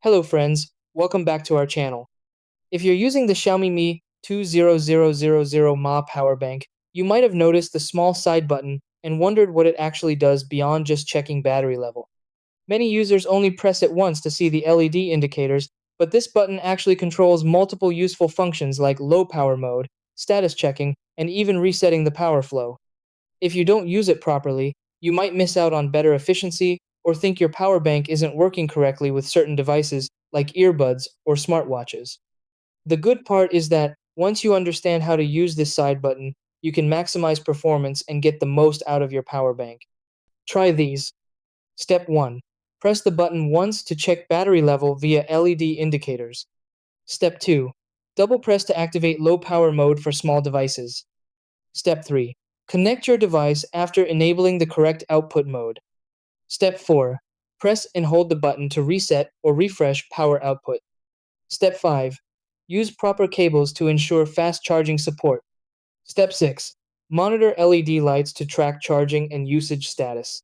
Hello friends, welcome back to our channel. If you're using the Xiaomi Mi 20000 mAh power bank, you might have noticed the small side button and wondered what it actually does beyond just checking battery level. Many users only press it once to see the LED indicators, but this button actually controls multiple useful functions like low power mode, status checking, and even resetting the power flow. If you don't use it properly, you might miss out on better efficiency or think your power bank isn't working correctly with certain devices like earbuds or smartwatches. The good part is that once you understand how to use this side button, you can maximize performance and get the most out of your power bank. Try these. Step 1. Press the button once to check battery level via LED indicators. Step 2. Double press to activate low power mode for small devices. Step 3. Connect your device after enabling the correct output mode. Step 4. Press and hold the button to reset or refresh power output. Step 5. Use proper cables to ensure fast charging support. Step 6. Monitor LED lights to track charging and usage status.